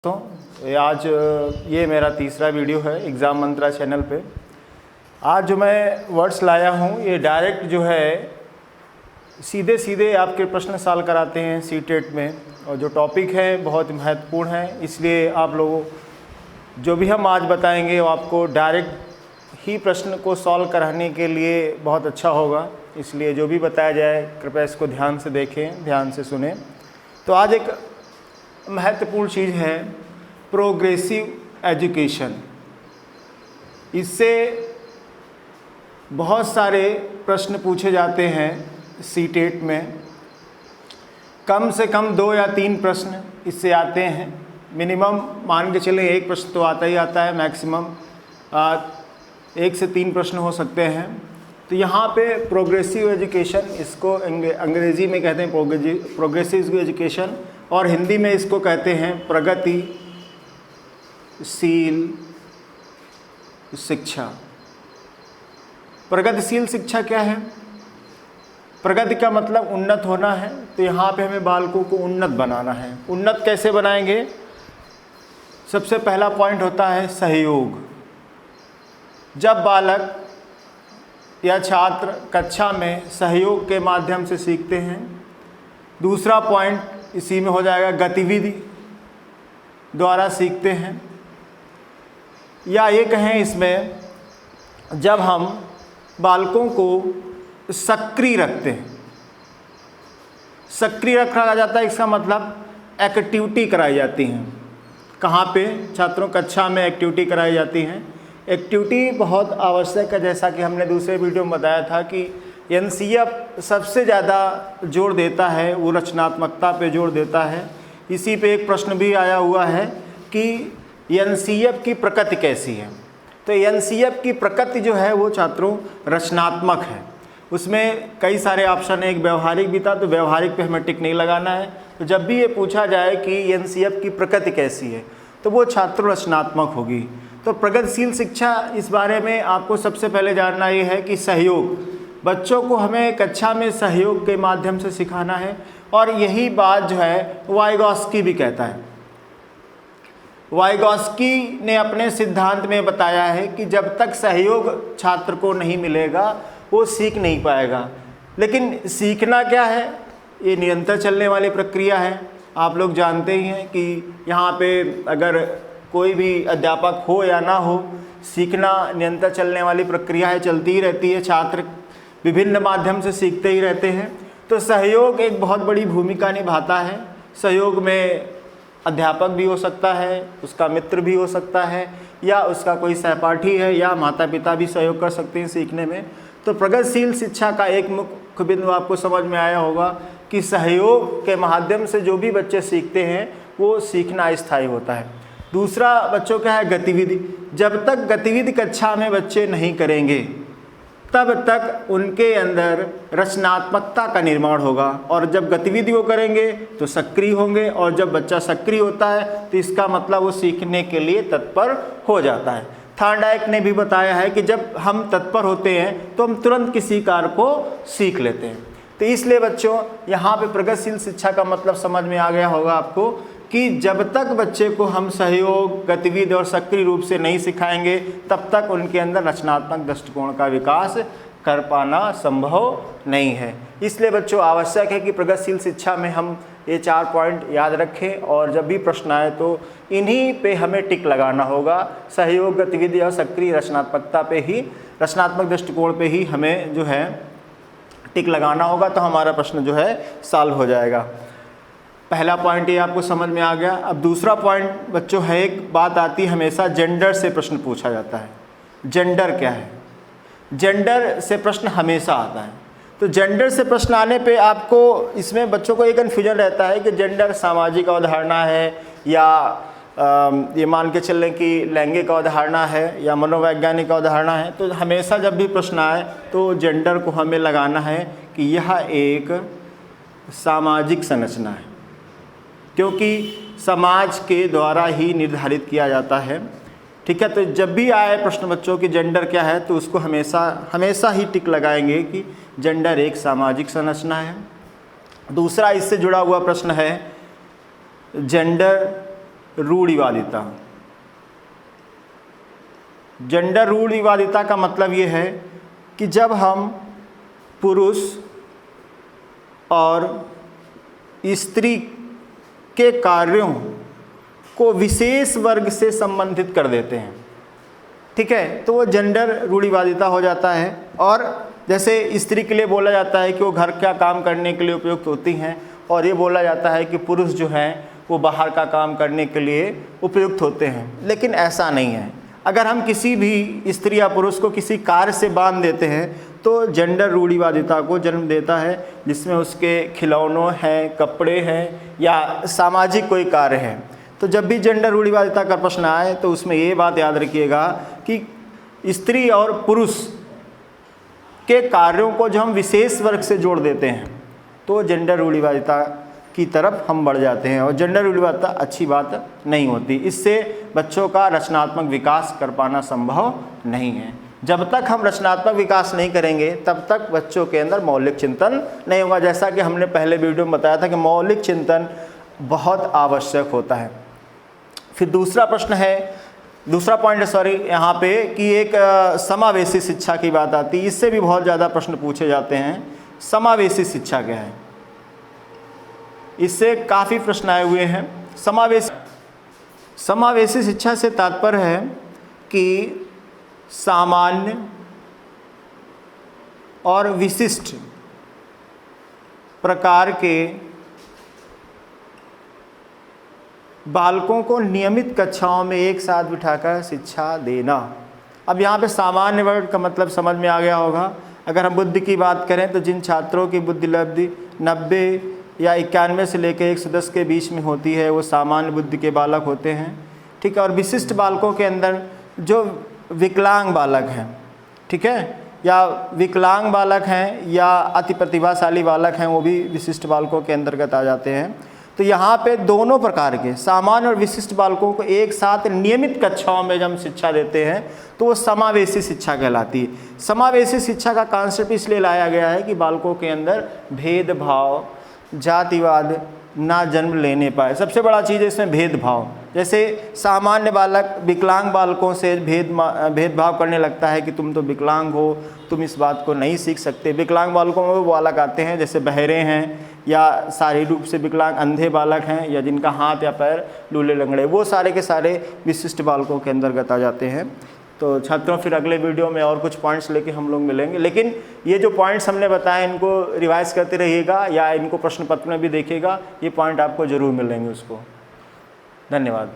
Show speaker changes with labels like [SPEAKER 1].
[SPEAKER 1] तो आज ये मेरा तीसरा वीडियो है एग्ज़ाम मंत्रा चैनल पे। आज जो मैं वर्ड्स लाया हूँ ये डायरेक्ट जो है सीधे सीधे आपके प्रश्न सॉल्व कराते हैं सीटेट में, और जो टॉपिक है बहुत महत्वपूर्ण है, इसलिए आप लोगों जो भी हम आज बताएंगे वो आपको डायरेक्ट ही प्रश्न को सॉल्व कराने के लिए बहुत अच्छा होगा। इसलिए जो भी बताया जाए कृपया इसको ध्यान से देखें, ध्यान से सुनें। तो आज एक महत्वपूर्ण चीज़ है प्रोग्रेसिव एजुकेशन। इससे बहुत सारे प्रश्न पूछे जाते हैं सीटेट में। कम से कम 2 या 3 प्रश्न इससे आते हैं। मिनिमम मान के चलें एक प्रश्न तो आता ही आता है, मैक्सिमम 1 से 3 प्रश्न हो सकते हैं। तो यहाँ पे प्रोग्रेसिव एजुकेशन, इसको अंग्रेज़ी में कहते हैं प्रोग्रेसिव एजुकेशन, और हिंदी में इसको कहते हैं प्रगतिशील शिक्षा। प्रगतिशील शिक्षा क्या है? प्रगति का मतलब उन्नत होना है। तो यहाँ पे हमें बालकों को उन्नत बनाना है। उन्नत कैसे बनाएंगे? सबसे पहला पॉइंट होता है सहयोग। जब बालक या छात्र कक्षा में सहयोग के माध्यम से सीखते हैं। दूसरा पॉइंट इसी में हो जाएगा, गतिविधि द्वारा सीखते हैं, या ये कहें इसमें जब हम बालकों को सक्रिय रखते हैं। सक्रिय रखा जाता है, इसका मतलब एक्टिविटी कराई जाती हैं। कहाँ पे? छात्रों कक्षा में एक्टिविटी कराई जाती हैं। एक्टिविटी बहुत आवश्यक है, जैसा कि हमने दूसरे वीडियो में बताया था कि एनसीएफ सबसे ज़्यादा जोर देता है, वो रचनात्मकता पे जोर देता है। इसी पे एक प्रश्न भी आया हुआ है कि एनसीएफ की प्रकृति कैसी है। तो एनसीएफ की प्रकृति जो है वो छात्रों रचनात्मक है। उसमें कई सारे ऑप्शन है, एक व्यवहारिक भी था, तो व्यवहारिक पे हमें टिक नहीं लगाना है। तो जब भी ये पूछा जाए कि एनसीएफ की प्रकृति कैसी है तो वो छात्र रचनात्मक होगी। तो प्रगतिशील शिक्षा, इस बारे में आपको सबसे पहले जानना ये है कि सहयोग, बच्चों को हमें कक्षा में सहयोग के माध्यम से सिखाना है। और यही बात जो है वाइगॉस्की भी कहता है। वाइगॉस्की ने अपने सिद्धांत में बताया है कि जब तक सहयोग छात्र को नहीं मिलेगा वो सीख नहीं पाएगा। लेकिन सीखना क्या है? ये निरंतर चलने वाली प्रक्रिया है। आप लोग जानते ही हैं कि यहाँ पे अगर कोई भी अध्यापक हो या ना हो, सीखना निरंतर चलने वाली प्रक्रिया है, चलती ही रहती है। छात्र विभिन्न माध्यम से सीखते ही रहते हैं। तो सहयोग एक बहुत बड़ी भूमिका निभाता है। सहयोग में अध्यापक भी हो सकता है, उसका मित्र भी हो सकता है, या उसका कोई सहपाठी है, या माता पिता भी सहयोग कर सकते हैं सीखने में। तो प्रगतिशील शिक्षा का एक मुख्य बिंदु आपको समझ में आया होगा कि सहयोग के माध्यम से जो भी बच्चे सीखते हैं वो सीखना स्थायी होता है। दूसरा बच्चों क्या है? गतिविधि। जब तक गतिविधि कक्षा में बच्चे नहीं करेंगे तब तक उनके अंदर रचनात्मकता का निर्माण होगा, और जब गतिविधि वो करेंगे तो सक्रिय होंगे, और जब बच्चा सक्रिय होता है तो इसका मतलब वो सीखने के लिए तत्पर हो जाता है। थॉर्नडाइक ने भी बताया है कि जब हम तत्पर होते हैं तो हम तुरंत किसी कार्य को सीख लेते हैं। तो इसलिए बच्चों यहाँ पे प्रगतिशील शिक्षा का मतलब समझ में आ गया होगा आपको कि जब तक बच्चे को हम सहयोग, गतिविधि और सक्रिय रूप से नहीं सिखाएंगे तब तक उनके अंदर रचनात्मक दृष्टिकोण का विकास कर पाना संभव नहीं है। इसलिए बच्चों आवश्यक है कि प्रगतिशील शिक्षा में हम ये 4 पॉइंट याद रखें, और जब भी प्रश्न आए तो इन्हीं पे हमें टिक लगाना होगा। सहयोग, गतिविधि और सक्रिय रचनात्मकता पे ही, रचनात्मक दृष्टिकोण पे ही हमें जो है टिक लगाना होगा। तो हमारा प्रश्न जो है सॉल्व हो जाएगा। पहला पॉइंट ये आपको समझ में आ गया। अब दूसरा पॉइंट बच्चों है, एक बात आती है हमेशा, जेंडर से प्रश्न पूछा जाता है। जेंडर क्या है? जेंडर से प्रश्न हमेशा आता है। तो जेंडर से प्रश्न आने पे आपको इसमें बच्चों को एक कन्फ्यूजन रहता है कि जेंडर सामाजिक अवधारणा है, या ये मान के चलने की लैंगिक अवधारणा है, या मनोवैज्ञानिक अवधारणा है। तो हमेशा जब भी प्रश्न आए तो जेंडर को हमें लगाना है कि यह एक सामाजिक संरचना है, क्योंकि समाज के द्वारा ही निर्धारित किया जाता है। ठीक है, तो जब भी आए प्रश्न बच्चों की जेंडर क्या है तो उसको हमेशा ही टिक लगाएंगे कि जेंडर एक सामाजिक संरचना है। दूसरा इससे जुड़ा हुआ प्रश्न है, जेंडर रूढ़िवादिता। जेंडर रूढ़िवादिता का मतलब ये है कि जब हम पुरुष और स्त्री के कार्यों को विशेष वर्ग से संबंधित कर देते हैं, ठीक है, तो वो जेंडर रूढ़िवादिता हो जाता है। और जैसे स्त्री के लिए बोला जाता है कि वो घर का काम करने के लिए उपयुक्त होती हैं, और ये बोला जाता है कि पुरुष जो हैं वो बाहर का काम करने के लिए उपयुक्त होते हैं। लेकिन ऐसा नहीं है। अगर हम किसी भी स्त्री या पुरुष को किसी कार्य से बांध देते हैं तो जेंडर रूढ़िवादिता को जन्म देता है, जिसमें उसके खिलौनों हैं, कपड़े हैं या सामाजिक कोई कार्य है। तो जब भी जेंडर रूढ़िवादिता का प्रश्न आए तो उसमें ये बात याद रखिएगा कि स्त्री और पुरुष के कार्यों को जो हम विशेष वर्ग से जोड़ देते हैं तो जेंडर रूढ़िवादिता की तरफ हम बढ़ जाते हैं, और जेंडर रूढ़िवादिता अच्छी बात नहीं होती। इससे बच्चों का रचनात्मक विकास कर पाना संभव नहीं है। जब तक हम रचनात्मक विकास नहीं करेंगे तब तक बच्चों के अंदर मौलिक चिंतन नहीं होगा। जैसा कि हमने पहले वीडियो में बताया था कि मौलिक चिंतन बहुत आवश्यक होता है। फिर दूसरा पॉइंट यहाँ पे कि एक समावेशी शिक्षा की बात आती है। इससे भी बहुत ज़्यादा प्रश्न पूछे जाते हैं। समावेशी शिक्षा क्या है, इससे काफ़ी प्रश्न आए हुए हैं। समावेशी शिक्षा से तात्पर्य है कि सामान्य और विशिष्ट प्रकार के बालकों को नियमित कक्षाओं में एक साथ बिठाकर शिक्षा देना। अब यहाँ पे सामान्य वर्ग का मतलब समझ में आ गया होगा। अगर हम बुद्धि की बात करें तो जिन छात्रों की बुद्धि लब्धि 90 या 91 से लेकर 110 के बीच में होती है वो सामान्य बुद्धि के बालक होते हैं, ठीक है। और विशिष्ट बालकों के अंदर जो विकलांग बालक हैं, ठीक है, या विकलांग बालक हैं या अति प्रतिभाशाली बालक हैं, वो भी विशिष्ट बालकों के अंतर्गत आ जाते हैं। तो यहाँ पे दोनों प्रकार के सामान्य और विशिष्ट बालकों को एक साथ नियमित कक्षाओं में जब हम शिक्षा देते हैं तो वो समावेशी शिक्षा कहलाती है। समावेशी शिक्षा का कॉन्सेप्ट इसलिए लाया गया है कि बालकों के अंदर भेदभाव, जातिवाद ना जन्म लेने पाए। सबसे बड़ा चीज़ है इसमें भेदभाव। जैसे सामान्य बालक विकलांग बालकों से भेदभाव करने लगता है कि तुम तो विकलांग हो, तुम इस बात को नहीं सीख सकते। विकलांग बालकों में वो बालक आते हैं जैसे बहरे हैं या शारीरिक रूप से विकलांग अंधे बालक हैं या जिनका हाथ या पैर लूले लंगड़े, वो सारे के सारे विशिष्ट बालकों के अंतर्गत आ जाते हैं। तो छात्रों फिर अगले वीडियो में और कुछ पॉइंट्स लेके हम लोग मिलेंगे। लेकिन ये जो पॉइंट्स हमने बताए इनको रिवाइज करते रहिएगा या इनको प्रश्न पत्र में भी देखिएगा, ये पॉइंट आपको ज़रूर मिलेंगे उसको। धन्यवाद।